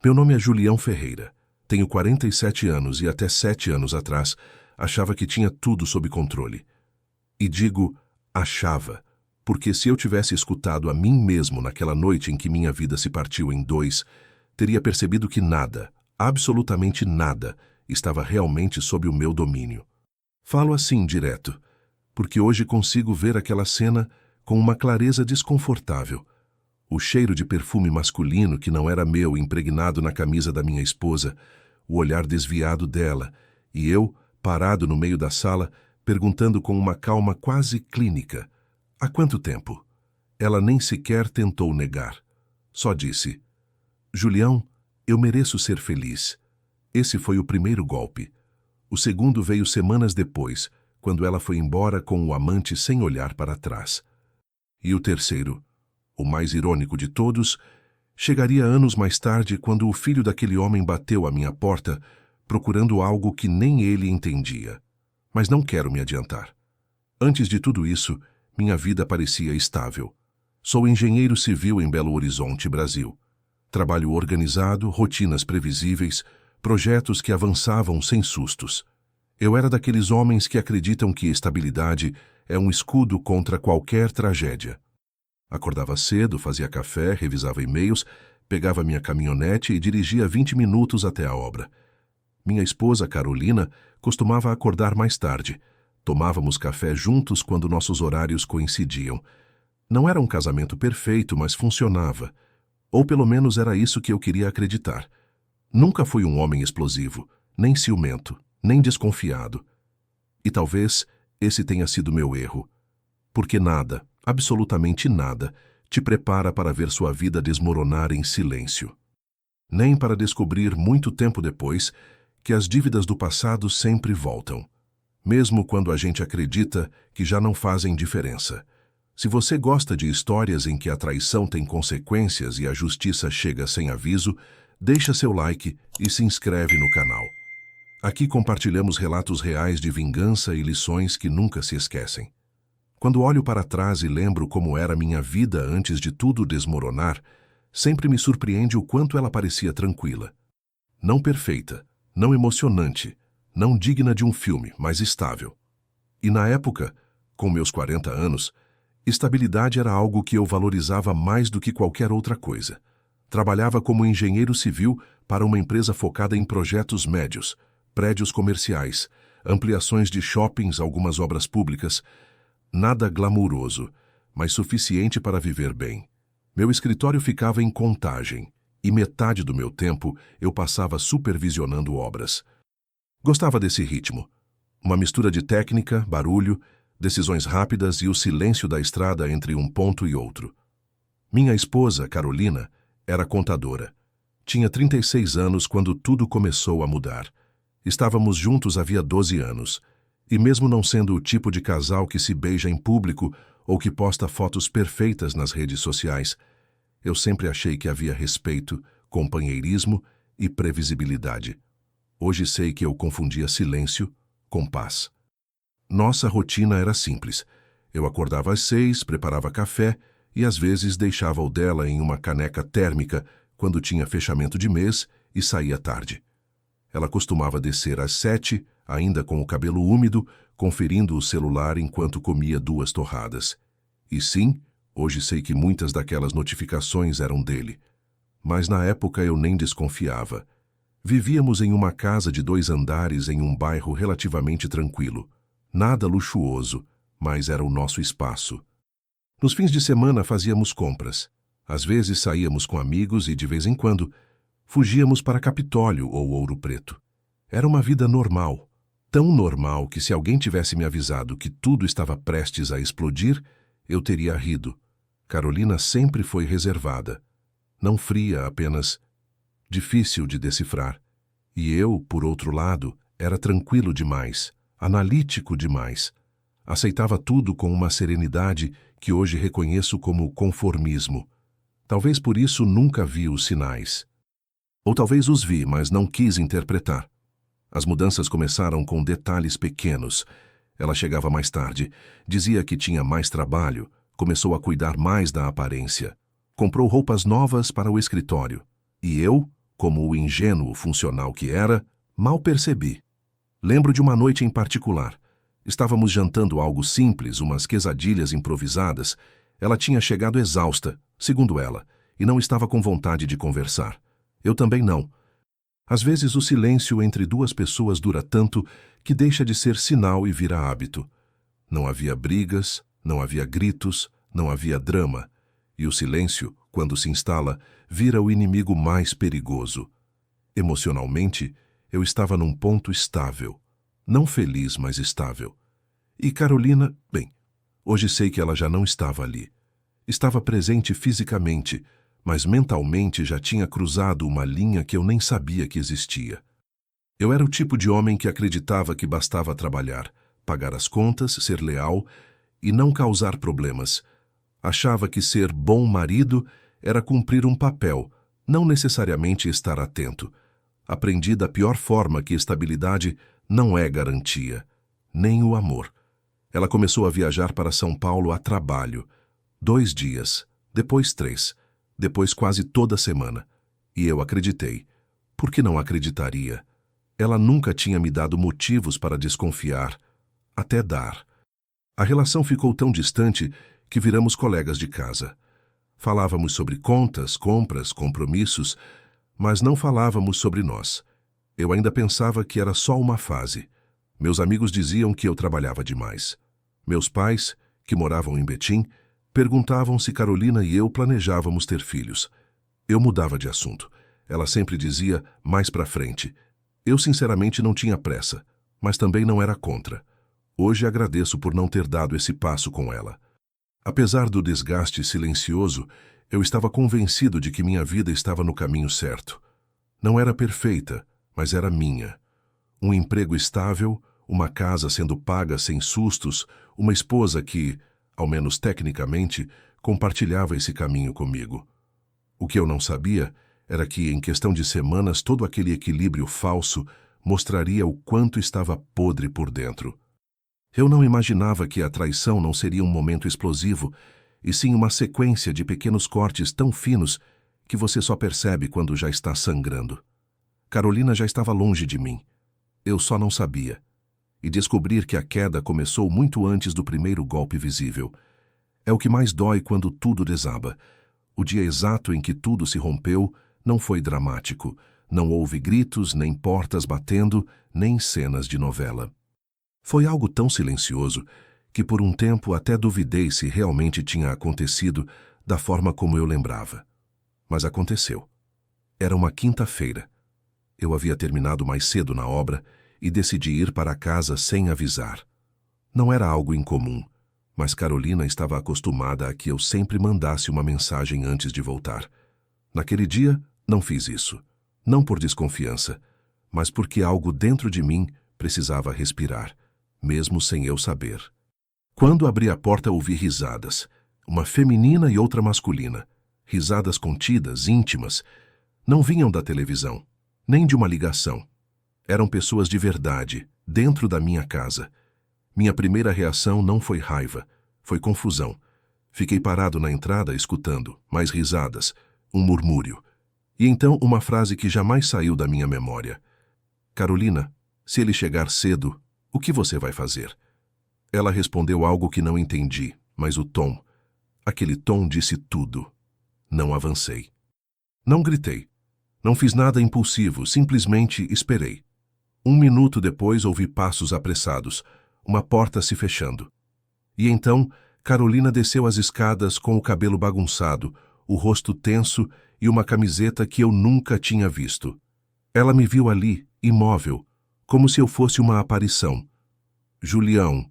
Meu nome é Julião Ferreira. Tenho 47 anos e até 7 anos atrás achava que tinha tudo sob controle. E digo achava, porque se eu tivesse escutado a mim mesmo naquela noite em que minha vida se partiu em dois, teria percebido que nada, absolutamente nada, estava realmente sob o meu domínio. Falo assim direto, porque hoje consigo ver aquela cena com uma clareza desconfortável. O cheiro de perfume masculino que não era meu impregnado na camisa da minha esposa, o olhar desviado dela, e eu, parado no meio da sala, perguntando com uma calma quase clínica: há quanto tempo? Ela nem sequer tentou negar. Só disse: Julião, eu mereço ser feliz. Esse foi o primeiro golpe. O segundo veio semanas depois, quando ela foi embora com o amante sem olhar para trás. E o terceiro, o mais irônico de todos, chegaria anos mais tarde quando o filho daquele homem bateu à minha porta, procurando algo que nem ele entendia. Mas não quero me adiantar. Antes de tudo isso, minha vida parecia estável. Sou engenheiro civil em Belo Horizonte, Brasil. Trabalho organizado, rotinas previsíveis, projetos que avançavam sem sustos. Eu era daqueles homens que acreditam que estabilidade é um escudo contra qualquer tragédia. Acordava cedo, fazia café, revisava e-mails, pegava minha caminhonete e dirigia 20 minutos até a obra. Minha esposa, Carolina, costumava acordar mais tarde. Tomávamos café juntos quando nossos horários coincidiam. Não era um casamento perfeito, mas funcionava. Ou pelo menos era isso que eu queria acreditar. Nunca fui um homem explosivo, nem ciumento, nem desconfiado. E talvez esse tenha sido meu erro. Porque nada, absolutamente nada, te prepara para ver sua vida desmoronar em silêncio. Nem para descobrir muito tempo depois que as dívidas do passado sempre voltam, mesmo quando a gente acredita que já não fazem diferença. Se você gosta de histórias em que a traição tem consequências e a justiça chega sem aviso, deixa seu like e se inscreve no canal. Aqui compartilhamos relatos reais de vingança e lições que nunca se esquecem. Quando olho para trás e lembro como era minha vida antes de tudo desmoronar, sempre me surpreende o quanto ela parecia tranquila. Não perfeita, não emocionante, não digna de um filme, mas estável. E na época, com meus 40 anos, estabilidade era algo que eu valorizava mais do que qualquer outra coisa. Trabalhava como engenheiro civil para uma empresa focada em projetos médios, prédios comerciais, ampliações de shoppings, algumas obras públicas. Nada glamouroso, mas suficiente para viver bem. Meu escritório ficava em Contagem, e metade do meu tempo eu passava supervisionando obras. Gostava desse ritmo. Uma mistura de técnica, barulho, decisões rápidas e o silêncio da estrada entre um ponto e outro. Minha esposa, Carolina, era contadora. Tinha 36 anos quando tudo começou a mudar. Estávamos juntos havia 12 anos. E mesmo não sendo o tipo de casal que se beija em público ou que posta fotos perfeitas nas redes sociais, eu sempre achei que havia respeito, companheirismo e previsibilidade. Hoje sei que eu confundia silêncio com paz. Nossa rotina era simples. Eu acordava às 6, preparava café e às vezes deixava o dela em uma caneca térmica quando tinha fechamento de mês e saía tarde. Ela costumava descer às 7, ainda com o cabelo úmido, conferindo o celular enquanto comia 2 torradas. E sim, hoje sei que muitas daquelas notificações eram dele. Mas na época eu nem desconfiava. Vivíamos em uma casa de 2 andares em um bairro relativamente tranquilo. Nada luxuoso, mas era o nosso espaço. Nos fins de semana fazíamos compras. Às vezes saíamos com amigos e, de vez em quando, fugíamos para Capitólio ou Ouro Preto. Era uma vida normal. Tão normal que se alguém tivesse me avisado que tudo estava prestes a explodir, eu teria rido. Carolina sempre foi reservada. Não fria, apenas difícil de decifrar. E eu, por outro lado, era tranquilo demais, analítico demais. Aceitava tudo com uma serenidade que hoje reconheço como conformismo. Talvez por isso nunca vi os sinais. Ou talvez os vi, mas não quis interpretar. As mudanças começaram com detalhes pequenos. Ela chegava mais tarde, dizia que tinha mais trabalho, começou a cuidar mais da aparência. Comprou roupas novas para o escritório. E eu, como o ingênuo funcional que era, mal percebi. Lembro de uma noite em particular. Estávamos jantando algo simples, umas quesadilhas improvisadas. Ela tinha chegado exausta, segundo ela, e não estava com vontade de conversar. Eu também não. Às vezes o silêncio entre duas pessoas dura tanto que deixa de ser sinal e vira hábito. Não havia brigas, não havia gritos, não havia drama. E o silêncio, quando se instala, vira o inimigo mais perigoso. Emocionalmente, eu estava num ponto estável. Não feliz, mas estável. E Carolina, bem, hoje sei que ela já não estava ali. Estava presente fisicamente, mas mentalmente já tinha cruzado uma linha que eu nem sabia que existia. Eu era o tipo de homem que acreditava que bastava trabalhar, pagar as contas, ser leal e não causar problemas. Achava que ser bom marido era cumprir um papel, não necessariamente estar atento. Aprendi da pior forma que estabilidade não é garantia, nem o amor. Ela começou a viajar para São Paulo a trabalho. 2 dias, depois 3, depois quase toda semana. E eu acreditei. Por que não acreditaria? Ela nunca tinha me dado motivos para desconfiar, até dar. A relação ficou tão distante que viramos colegas de casa. Falávamos sobre contas, compras, compromissos, mas não falávamos sobre nós. Eu ainda pensava que era só uma fase. Meus amigos diziam que eu trabalhava demais. Meus pais, que moravam em Betim, perguntavam se Carolina e eu planejávamos ter filhos. Eu mudava de assunto. Ela sempre dizia mais pra frente. Eu sinceramente não tinha pressa, mas também não era contra. Hoje agradeço por não ter dado esse passo com ela. Apesar do desgaste silencioso, eu estava convencido de que minha vida estava no caminho certo. Não era perfeita, mas era minha. Um emprego estável, uma casa sendo paga sem sustos, uma esposa que, ao menos tecnicamente, compartilhava esse caminho comigo. O que eu não sabia era que, em questão de semanas, todo aquele equilíbrio falso mostraria o quanto estava podre por dentro. Eu não imaginava que a traição não seria um momento explosivo, e sim uma sequência de pequenos cortes tão finos que você só percebe quando já está sangrando. Carolina já estava longe de mim. Eu só não sabia. E descobrir que a queda começou muito antes do primeiro golpe visível. É o que mais dói quando tudo desaba. O dia exato em que tudo se rompeu não foi dramático. Não houve gritos, nem portas batendo, nem cenas de novela. Foi algo tão silencioso que por um tempo até duvidei se realmente tinha acontecido da forma como eu lembrava. Mas aconteceu. Era uma quinta-feira. Eu havia terminado mais cedo na obra e decidi ir para casa sem avisar. Não era algo incomum, mas Carolina estava acostumada a que eu sempre mandasse uma mensagem antes de voltar. Naquele dia, não fiz isso. Não por desconfiança, mas porque algo dentro de mim precisava respirar, mesmo sem eu saber. Quando abri a porta, ouvi risadas, uma feminina e outra masculina. Risadas contidas, íntimas. Não vinham da televisão, nem de uma ligação. Eram pessoas de verdade, dentro da minha casa. Minha primeira reação não foi raiva, foi confusão. Fiquei parado na entrada escutando, mais risadas, um murmúrio. E então uma frase que jamais saiu da minha memória. Carolina, se ele chegar cedo, o que você vai fazer? Ela respondeu algo que não entendi, mas o tom. Aquele tom disse tudo. Não avancei. Não gritei. Não fiz nada impulsivo, simplesmente esperei. 1 minuto depois ouvi passos apressados, uma porta se fechando. E então, Carolina desceu as escadas com o cabelo bagunçado, o rosto tenso e uma camiseta que eu nunca tinha visto. Ela me viu ali, imóvel, como se eu fosse uma aparição. Julião,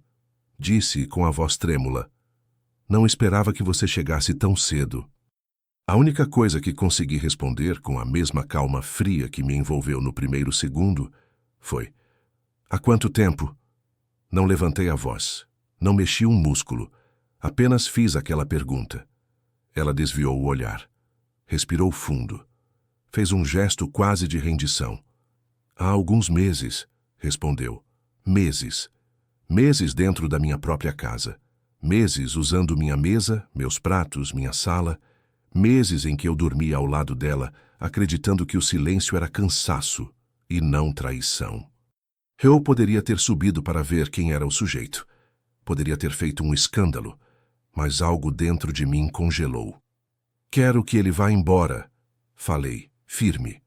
disse com a voz trêmula, não esperava que você chegasse tão cedo. A única coisa que consegui responder com a mesma calma fria que me envolveu no primeiro segundo foi: há quanto tempo? Não levantei a voz, não mexi um músculo, apenas fiz aquela pergunta. Ela desviou o olhar, respirou fundo, fez um gesto quase de rendição. Há alguns meses, respondeu. Meses. Meses dentro da minha própria casa. Meses usando minha mesa, meus pratos, minha sala. Meses em que eu dormia ao lado dela, acreditando que o silêncio era cansaço e não traição. Eu poderia ter subido para ver quem era o sujeito. Poderia ter feito um escândalo, mas algo dentro de mim congelou. Quero que ele vá embora, falei, firme.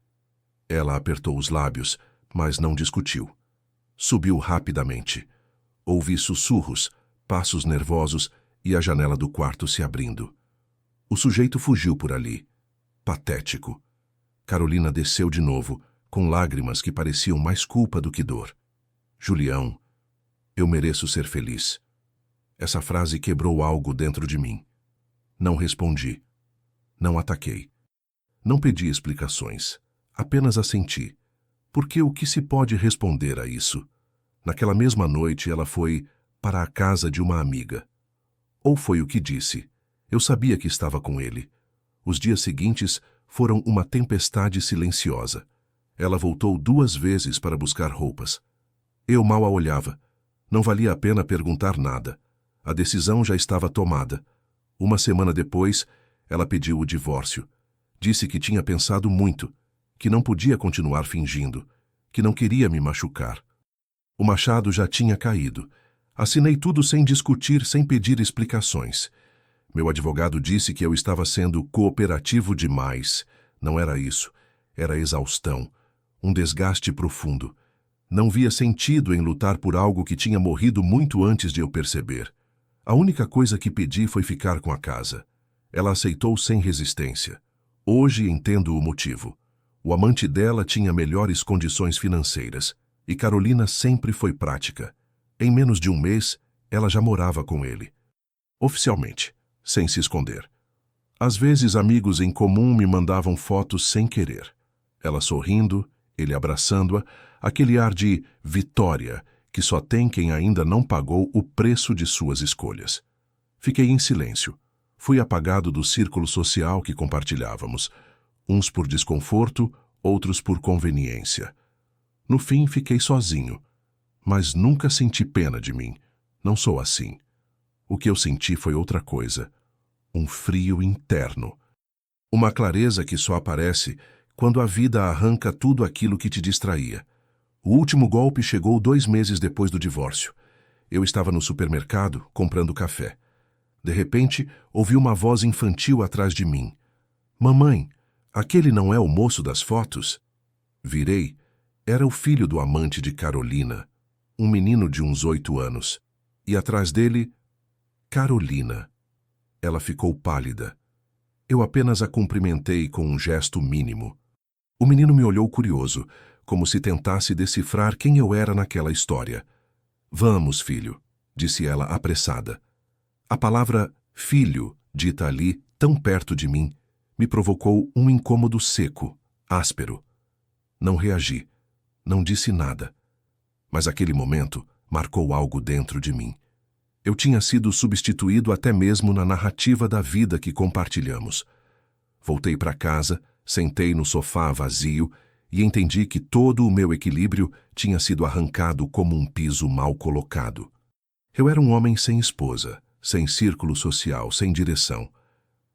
Ela apertou os lábios, mas não discutiu. Subiu rapidamente. Ouvi sussurros, passos nervosos e a janela do quarto se abrindo. O sujeito fugiu por ali. Patético. Carolina desceu de novo, com lágrimas que pareciam mais culpa do que dor. Julião, eu mereço ser feliz. Essa frase quebrou algo dentro de mim. Não respondi. Não ataquei. Não pedi explicações. Apenas assenti. Porque o que se pode responder a isso? Naquela mesma noite ela foi para a casa de uma amiga. Ou foi o que disse. Eu sabia que estava com ele. Os dias seguintes foram uma tempestade silenciosa. Ela voltou 2 vezes para buscar roupas. Eu mal a olhava. Não valia a pena perguntar nada. A decisão já estava tomada. 1 semana depois, ela pediu o divórcio. Disse que tinha pensado muito, que não podia continuar fingindo, que não queria me machucar. O machado já tinha caído. Assinei tudo sem discutir, sem pedir explicações. Meu advogado disse que eu estava sendo cooperativo demais. Não era isso. Era exaustão. Um desgaste profundo. Não via sentido em lutar por algo que tinha morrido muito antes de eu perceber. A única coisa que pedi foi ficar com a casa. Ela aceitou sem resistência. Hoje entendo o motivo. O amante dela tinha melhores condições financeiras. E Carolina sempre foi prática. Em menos de 1 mês, ela já morava com ele. Oficialmente, sem se esconder. Às vezes, amigos em comum me mandavam fotos sem querer. Ela sorrindo, ele abraçando-a, aquele ar de vitória que só tem quem ainda não pagou o preço de suas escolhas. Fiquei em silêncio. Fui apagado do círculo social que compartilhávamos, uns por desconforto, outros por conveniência. No fim, fiquei sozinho, mas nunca senti pena de mim. Não sou assim. O que eu senti foi outra coisa, um frio interno. Uma clareza que só aparece quando a vida arranca tudo aquilo que te distraía. O último golpe chegou 2 meses depois do divórcio. Eu estava no supermercado, comprando café. De repente, ouvi uma voz infantil atrás de mim. Mamãe, aquele não é o moço das fotos? Virei. Era o filho do amante de Carolina, um menino de uns 8 anos. E atrás dele, Carolina. Ela ficou pálida. Eu apenas a cumprimentei com um gesto mínimo. O menino me olhou curioso, como se tentasse decifrar quem eu era naquela história. Vamos, filho, disse ela apressada. A palavra filho, dita ali, tão perto de mim, me provocou um incômodo seco, áspero. Não reagi, não disse nada. Mas aquele momento marcou algo dentro de mim. Eu tinha sido substituído até mesmo na narrativa da vida que compartilhamos. Voltei para casa, sentei no sofá vazio e entendi que todo o meu equilíbrio tinha sido arrancado como um piso mal colocado. Eu era um homem sem esposa, sem círculo social, sem direção.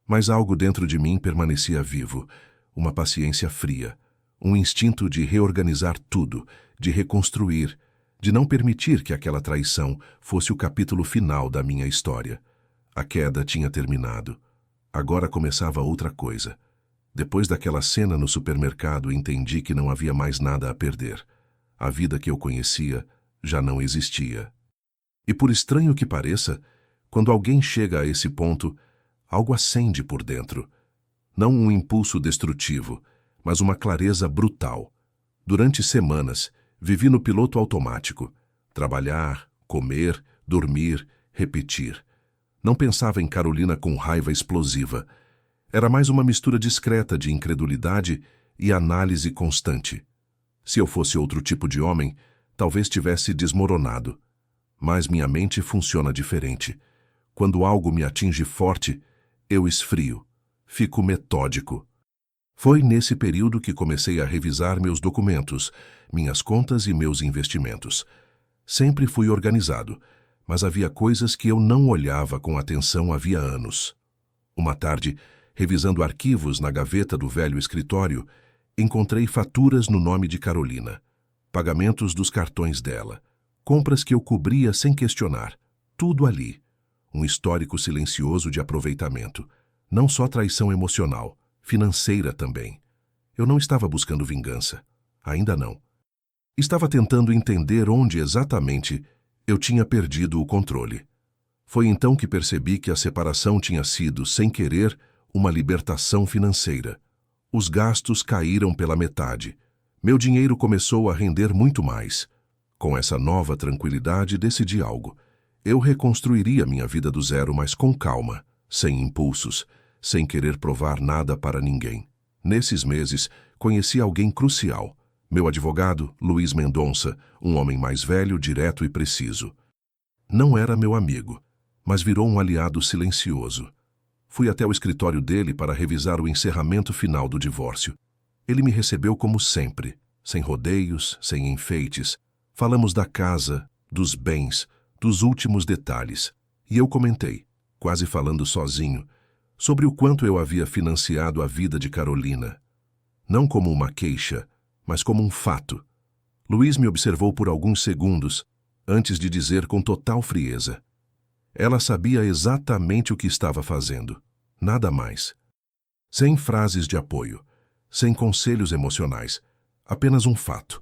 Mas algo dentro de mim permanecia vivo, uma paciência fria, um instinto de reorganizar tudo, de reconstruir, de não permitir que aquela traição fosse o capítulo final da minha história. A queda tinha terminado. Agora começava outra coisa. Depois daquela cena no supermercado, entendi que não havia mais nada a perder. A vida que eu conhecia já não existia. E por estranho que pareça, quando alguém chega a esse ponto, algo acende por dentro. Não um impulso destrutivo, mas uma clareza brutal. Durante semanas, vivi no piloto automático. Trabalhar, comer, dormir, repetir. Não pensava em Carolina com raiva explosiva. Era mais uma mistura discreta de incredulidade e análise constante. Se eu fosse outro tipo de homem, talvez tivesse desmoronado. Mas minha mente funciona diferente. Quando algo me atinge forte, eu esfrio. Fico metódico. Foi nesse período que comecei a revisar meus documentos, minhas contas e meus investimentos. Sempre fui organizado, mas havia coisas que eu não olhava com atenção havia anos. Uma tarde, Revisando arquivos na gaveta do velho escritório, encontrei faturas no nome de Carolina, pagamentos dos cartões dela, compras que eu cobria sem questionar, tudo ali. Um histórico silencioso de aproveitamento, não só traição emocional, financeira também. Eu não estava buscando vingança, ainda não. Estava tentando entender onde exatamente eu tinha perdido o controle. Foi então que percebi que a separação tinha sido, sem querer, uma libertação financeira. Os gastos caíram pela metade. Meu dinheiro começou a render muito mais. Com essa nova tranquilidade, decidi algo. Eu reconstruiria minha vida do zero, mas com calma, sem impulsos, sem querer provar nada para ninguém. Nesses meses, conheci alguém crucial. Meu advogado, Luiz Mendonça, um homem mais velho, direto e preciso. Não era meu amigo, mas virou um aliado silencioso. Fui até o escritório dele para revisar o encerramento final do divórcio. Ele me recebeu como sempre, sem rodeios, sem enfeites. Falamos da casa, dos bens, dos últimos detalhes. E eu comentei, quase falando sozinho, sobre o quanto eu havia financiado a vida de Carolina. Não como uma queixa, mas como um fato. Luiz me observou por alguns segundos, antes de dizer com total frieza. Ela sabia exatamente o que estava fazendo. Nada mais. Sem frases de apoio, sem conselhos emocionais, apenas um fato.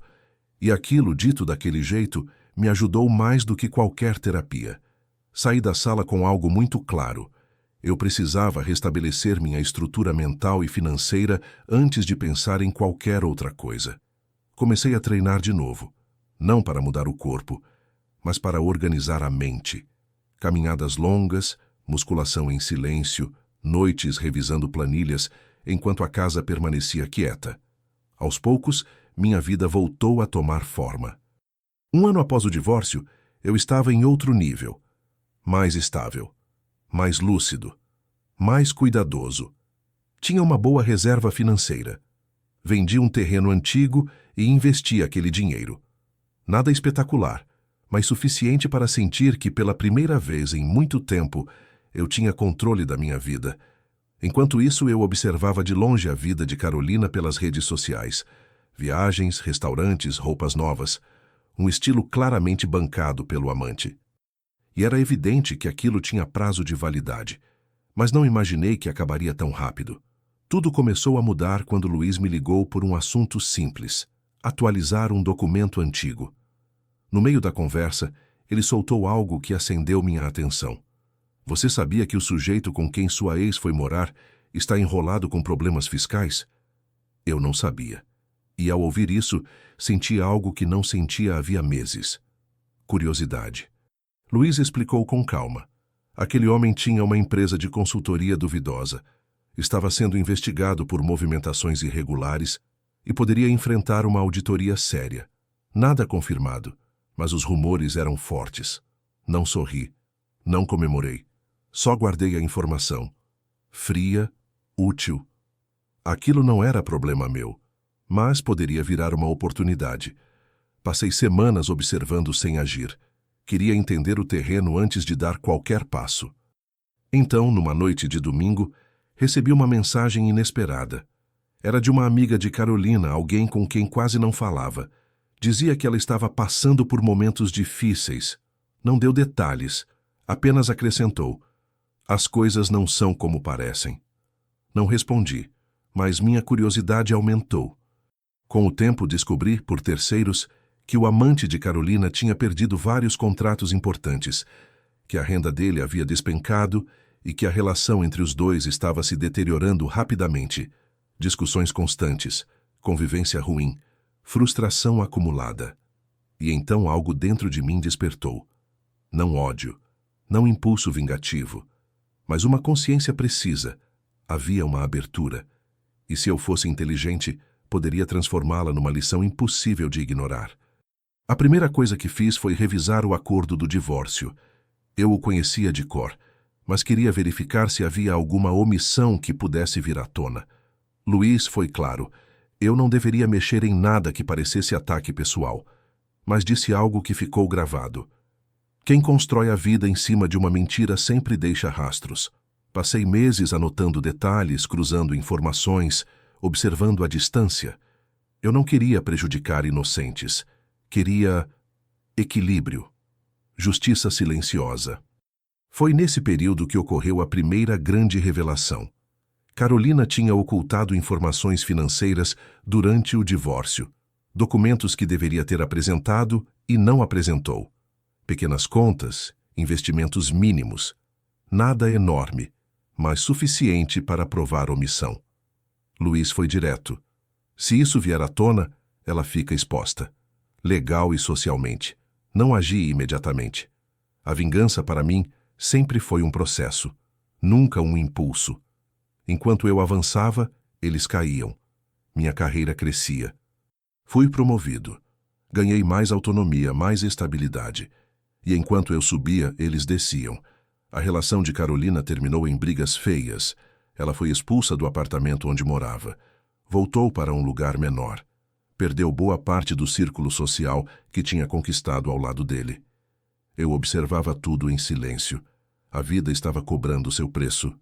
E aquilo, dito daquele jeito, me ajudou mais do que qualquer terapia. Saí da sala com algo muito claro. Eu precisava restabelecer minha estrutura mental e financeira antes de pensar em qualquer outra coisa. Comecei a treinar de novo, não para mudar o corpo, mas para organizar a mente. Caminhadas longas, musculação em silêncio, noites revisando planilhas, enquanto a casa permanecia quieta. Aos poucos, minha vida voltou a tomar forma. 1 ano após o divórcio, eu estava em outro nível. Mais estável, mais lúcido, mais cuidadoso. Tinha uma boa reserva financeira. Vendi um terreno antigo e investi aquele dinheiro. Nada espetacular, mas suficiente para sentir que pela primeira vez em muito tempo eu tinha controle da minha vida. Enquanto isso, eu observava de longe a vida de Carolina pelas redes sociais. Viagens, restaurantes, roupas novas. Um estilo claramente bancado pelo amante. E era evidente que aquilo tinha prazo de validade. Mas não imaginei que acabaria tão rápido. Tudo começou a mudar quando Luiz me ligou por um assunto simples. Atualizar um documento antigo. No meio da conversa, ele soltou algo que acendeu minha atenção. Você sabia que o sujeito com quem sua ex foi morar está enrolado com problemas fiscais? Eu não sabia. E ao ouvir isso, senti algo que não sentia havia meses. Curiosidade. Luiz explicou com calma. Aquele homem tinha uma empresa de consultoria duvidosa. Estava sendo investigado por movimentações irregulares e poderia enfrentar uma auditoria séria. Nada confirmado, mas os rumores eram fortes. Não sorri, não comemorei. Só guardei a informação. Fria, útil. Aquilo não era problema meu, mas poderia virar uma oportunidade. Passei semanas observando sem agir. Queria entender o terreno antes de dar qualquer passo. Então, numa noite de domingo, recebi uma mensagem inesperada. Era de uma amiga de Carolina, alguém com quem quase não falava. Dizia que ela estava passando por momentos difíceis. Não deu detalhes, apenas acrescentou: as coisas não são como parecem. Não respondi, mas minha curiosidade aumentou. Com o tempo descobri, por terceiros, que o amante de Carolina tinha perdido vários contratos importantes, que a renda dele havia despencado e que a relação entre os dois estava se deteriorando rapidamente. Discussões constantes, convivência ruim, frustração acumulada. E então algo dentro de mim despertou. Não ódio, não impulso vingativo, mas uma consciência precisa. Havia uma abertura. E se eu fosse inteligente, poderia transformá-la numa lição impossível de ignorar. A primeira coisa que fiz foi revisar o acordo do divórcio. Eu o conhecia de cor, mas queria verificar se havia alguma omissão que pudesse vir à tona. Luiz foi claro. Eu não deveria mexer em nada que parecesse ataque pessoal, mas disse algo que ficou gravado. Quem constrói a vida em cima de uma mentira sempre deixa rastros. Passei meses anotando detalhes, cruzando informações, observando a distância. Eu não queria prejudicar inocentes. Queria equilíbrio, justiça silenciosa. Foi nesse período que ocorreu a primeira grande revelação. Carolina tinha ocultado informações financeiras durante o divórcio, documentos que deveria ter apresentado e não apresentou. Pequenas contas, investimentos mínimos, nada enorme, mas suficiente para provar omissão. Luiz foi direto. Se isso vier à tona, ela fica exposta. Legal e socialmente. Não agi imediatamente. A vingança, para mim, sempre foi um processo, nunca um impulso. Enquanto eu avançava, eles caíam. Minha carreira crescia. Fui promovido. Ganhei mais autonomia, mais estabilidade. E enquanto eu subia, eles desciam. A relação de Carolina terminou em brigas feias. Ela foi expulsa do apartamento onde morava. Voltou para um lugar menor. Perdeu boa parte do círculo social que tinha conquistado ao lado dele. Eu observava tudo em silêncio. A vida estava cobrando seu preço.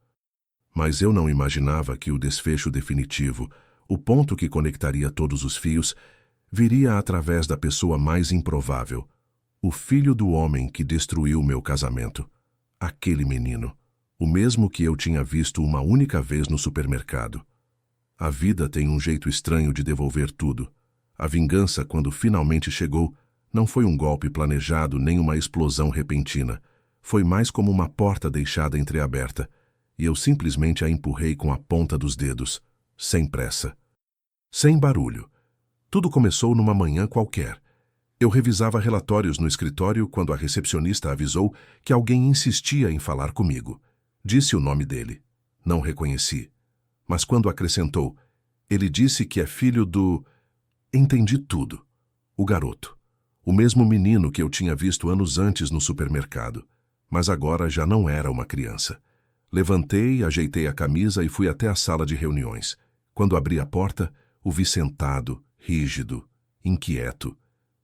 Mas eu não imaginava que o desfecho definitivo, o ponto que conectaria todos os fios, viria através da pessoa mais improvável, o filho do homem que destruiu meu casamento. Aquele menino, o mesmo que eu tinha visto uma única vez no supermercado. A vida tem um jeito estranho de devolver tudo. A vingança, quando finalmente chegou, não foi um golpe planejado nem uma explosão repentina. Foi mais como uma porta deixada entreaberta, e eu simplesmente a empurrei com a ponta dos dedos, sem pressa. Sem barulho. Tudo começou numa manhã qualquer. Eu revisava relatórios no escritório quando a recepcionista avisou que alguém insistia em falar comigo. Disse o nome dele. Não reconheci. Mas quando acrescentou, ele disse que é filho do... Entendi tudo. O garoto. O mesmo menino que eu tinha visto anos antes no supermercado. Mas agora já não era uma criança. Levantei, ajeitei a camisa e fui até a sala de reuniões. Quando abri a porta, o vi sentado, rígido, inquieto.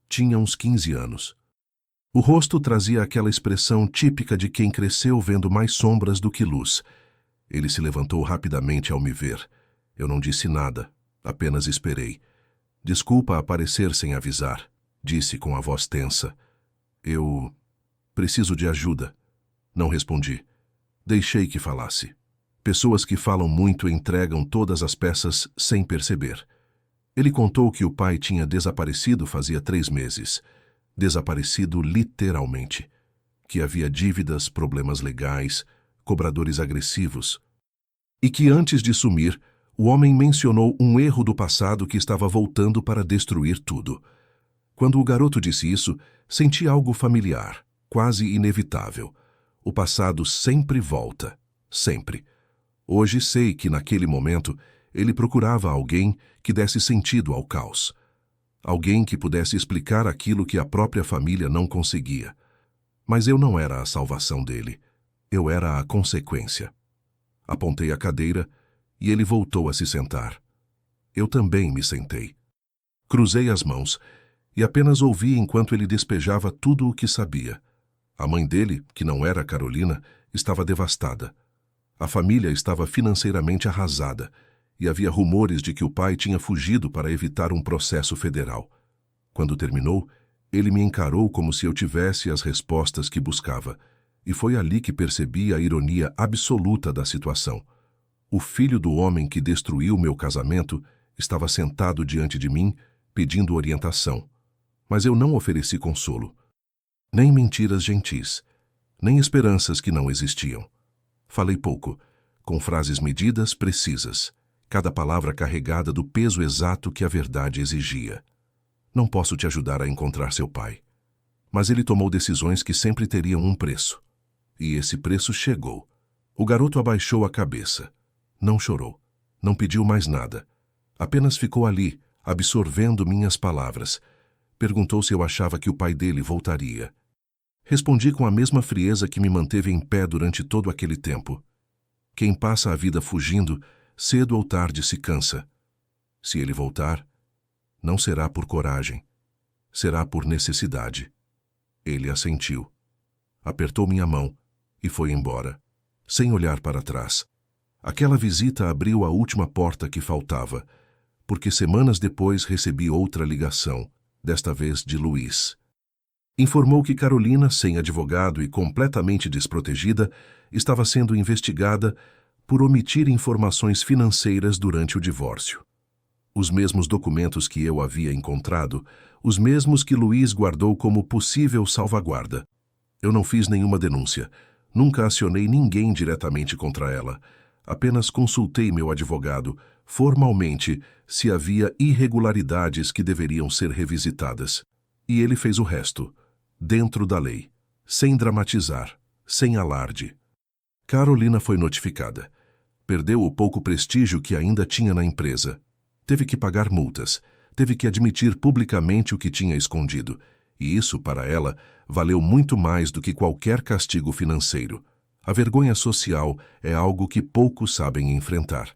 Tinha uns 15 anos. O rosto trazia aquela expressão típica de quem cresceu vendo mais sombras do que luz. Ele se levantou rapidamente ao me ver. Eu não disse nada, apenas esperei. Desculpa aparecer sem avisar, disse com a voz tensa. Eu preciso de ajuda. Não respondi. Deixei que falasse. Pessoas que falam muito entregam todas as peças sem perceber. Ele contou que o pai tinha desaparecido fazia 3 meses. Desaparecido literalmente. Que havia dívidas, problemas legais, cobradores agressivos. E que antes de sumir, o homem mencionou um erro do passado que estava voltando para destruir tudo. Quando o garoto disse isso, senti algo familiar, quase inevitável. O passado sempre volta, sempre. Hoje sei que naquele momento ele procurava alguém que desse sentido ao caos. Alguém que pudesse explicar aquilo que a própria família não conseguia. Mas eu não era a salvação dele. Eu era a consequência. Apontei a cadeira e ele voltou a se sentar. Eu também me sentei. Cruzei as mãos e apenas ouvi enquanto ele despejava tudo o que sabia. A mãe dele, que não era Carolina, estava devastada. A família estava financeiramente arrasada e havia rumores de que o pai tinha fugido para evitar um processo federal. Quando terminou, ele me encarou como se eu tivesse as respostas que buscava, e foi ali que percebi a ironia absoluta da situação. O filho do homem que destruiu meu casamento estava sentado diante de mim, pedindo orientação. Mas eu não ofereci consolo. Nem mentiras gentis, nem esperanças que não existiam. Falei pouco, com frases medidas, precisas, cada palavra carregada do peso exato que a verdade exigia. Não posso te ajudar a encontrar seu pai. Mas ele tomou decisões que sempre teriam um preço. E esse preço chegou. O garoto abaixou a cabeça. Não chorou. Não pediu mais nada. Apenas ficou ali, absorvendo minhas palavras. Perguntou se eu achava que o pai dele voltaria. Respondi com a mesma frieza que me manteve em pé durante todo aquele tempo. Quem passa a vida fugindo, cedo ou tarde se cansa. Se ele voltar, não será por coragem, será por necessidade. Ele assentiu. Apertou minha mão e foi embora, sem olhar para trás. Aquela visita abriu a última porta que faltava, porque semanas depois recebi outra ligação, desta vez de Luiz. Informou que Carolina, sem advogado e completamente desprotegida, estava sendo investigada por omitir informações financeiras durante o divórcio. Os mesmos documentos que eu havia encontrado, os mesmos que Luiz guardou como possível salvaguarda. Eu não fiz nenhuma denúncia, nunca acionei ninguém diretamente contra ela. Apenas consultei meu advogado, formalmente, se havia irregularidades que deveriam ser revisitadas. E ele fez o resto, dentro da lei, sem dramatizar, sem alarde. Carolina foi notificada. Perdeu o pouco prestígio que ainda tinha na empresa. Teve que pagar multas, teve que admitir publicamente o que tinha escondido, e isso, para ela, valeu muito mais do que qualquer castigo financeiro. A vergonha social é algo que poucos sabem enfrentar.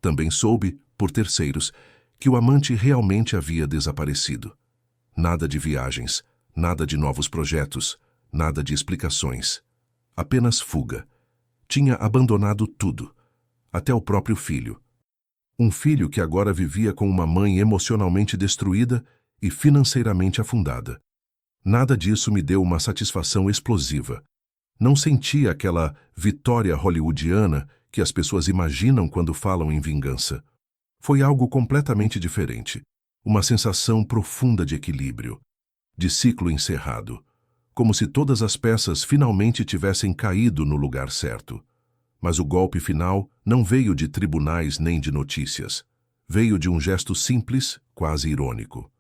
Também soube, por terceiros, que o amante realmente havia desaparecido. Nada de viagens, nada de novos projetos, nada de explicações. Apenas fuga. Tinha abandonado tudo, até o próprio filho. Um filho que agora vivia com uma mãe emocionalmente destruída e financeiramente afundada. Nada disso me deu uma satisfação explosiva. Não senti aquela vitória hollywoodiana que as pessoas imaginam quando falam em vingança. Foi algo completamente diferente. Uma sensação profunda de equilíbrio, de ciclo encerrado. Como se todas as peças finalmente tivessem caído no lugar certo. Mas o golpe final não veio de tribunais nem de notícias. Veio de um gesto simples, quase irônico.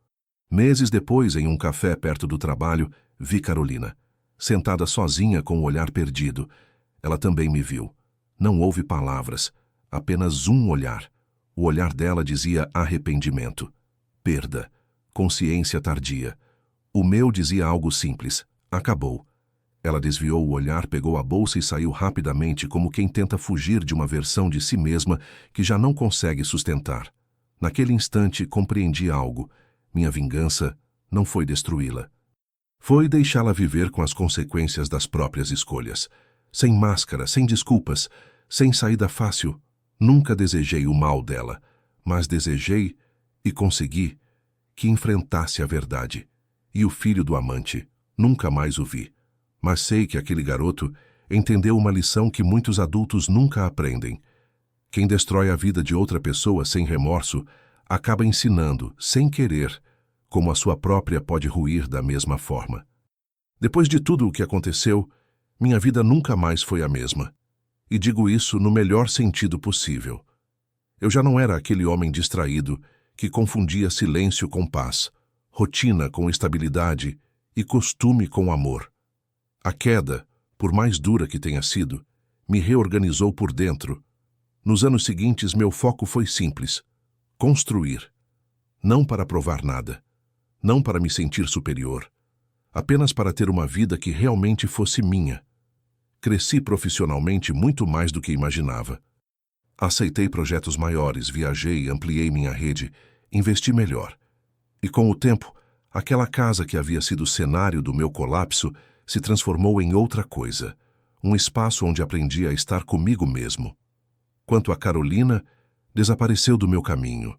Meses depois, em um café perto do trabalho, vi Carolina, sentada sozinha com o olhar perdido. Ela também me viu. Não houve palavras, apenas um olhar. O olhar dela dizia arrependimento, perda, consciência tardia. O meu dizia algo simples, acabou. Ela desviou o olhar, pegou a bolsa e saiu rapidamente, como quem tenta fugir de uma versão de si mesma que já não consegue sustentar. Naquele instante, compreendi algo. Minha vingança não foi destruí-la. Foi deixá-la viver com as consequências das próprias escolhas. Sem máscara, sem desculpas, sem saída fácil. Nunca desejei o mal dela, mas desejei, e consegui, que enfrentasse a verdade. E o filho do amante, nunca mais o vi. Mas sei que aquele garoto entendeu uma lição que muitos adultos nunca aprendem. Quem destrói a vida de outra pessoa sem remorso acaba ensinando, sem querer, como a sua própria pode ruir da mesma forma. Depois de tudo o que aconteceu, minha vida nunca mais foi a mesma. E digo isso no melhor sentido possível. Eu já não era aquele homem distraído que confundia silêncio com paz, rotina com estabilidade e costume com amor. A queda, por mais dura que tenha sido, me reorganizou por dentro. Nos anos seguintes, meu foco foi simples: construir. Não para provar nada. Não para me sentir superior. Apenas para ter uma vida que realmente fosse minha. Cresci profissionalmente muito mais do que imaginava. Aceitei projetos maiores, viajei, ampliei minha rede, investi melhor. E com o tempo, aquela casa que havia sido o cenário do meu colapso se transformou em outra coisa, um espaço onde aprendi a estar comigo mesmo. Quanto a Carolina, desapareceu do meu caminho.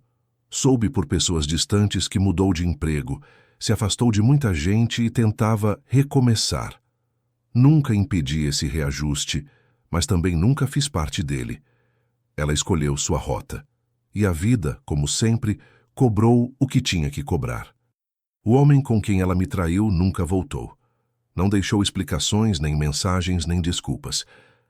Soube por pessoas distantes que mudou de emprego, se afastou de muita gente e tentava recomeçar. Nunca impedi esse reajuste, mas também nunca fiz parte dele. Ela escolheu sua rota. E a vida, como sempre, cobrou o que tinha que cobrar. O homem com quem ela me traiu nunca voltou. Não deixou explicações, nem mensagens, nem desculpas.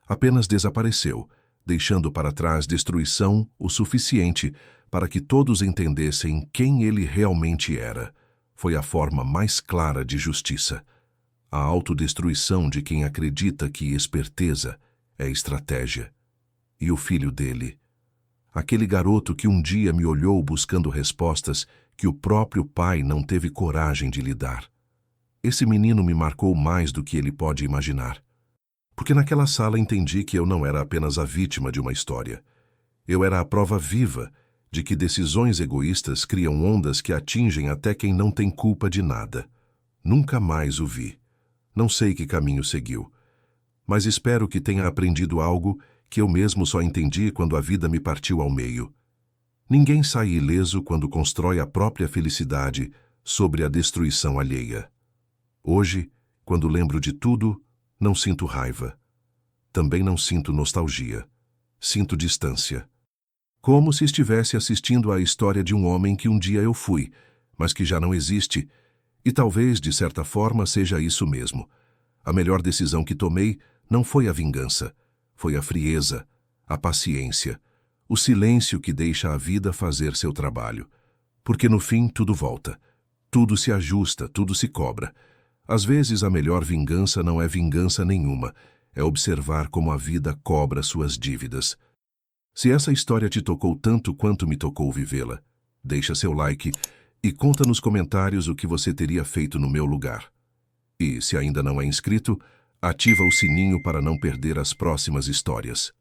Apenas desapareceu, deixando para trás destruição o suficiente para que todos entendessem quem ele realmente era. Foi a forma mais clara de justiça. A autodestruição de quem acredita que esperteza é estratégia. E o filho dele, aquele garoto que um dia me olhou buscando respostas que o próprio pai não teve coragem de lhe dar. Esse menino me marcou mais do que ele pode imaginar. Porque naquela sala entendi que eu não era apenas a vítima de uma história. Eu era a prova viva de que decisões egoístas criam ondas que atingem até quem não tem culpa de nada. Nunca mais o vi. Não sei que caminho seguiu. mas espero que tenha aprendido algo que eu mesmo só entendi quando a vida me partiu ao meio. Ninguém sai ileso quando constrói a própria felicidade sobre a destruição alheia. Hoje, quando lembro de tudo, não sinto raiva. Também não sinto nostalgia. Sinto distância. Como se estivesse assistindo à história de um homem que um dia eu fui, mas que já não existe, e talvez, de certa forma, seja isso mesmo. A melhor decisão que tomei não foi a vingança, foi a frieza, a paciência, o silêncio que deixa a vida fazer seu trabalho. Porque no fim tudo volta, tudo se ajusta, tudo se cobra. Às vezes a melhor vingança não é vingança nenhuma, é observar como a vida cobra suas dívidas. Se essa história te tocou tanto quanto me tocou vivê-la, deixa seu like e conta nos comentários o que você teria feito no meu lugar. E, se ainda não é inscrito, ativa o sininho para não perder as próximas histórias.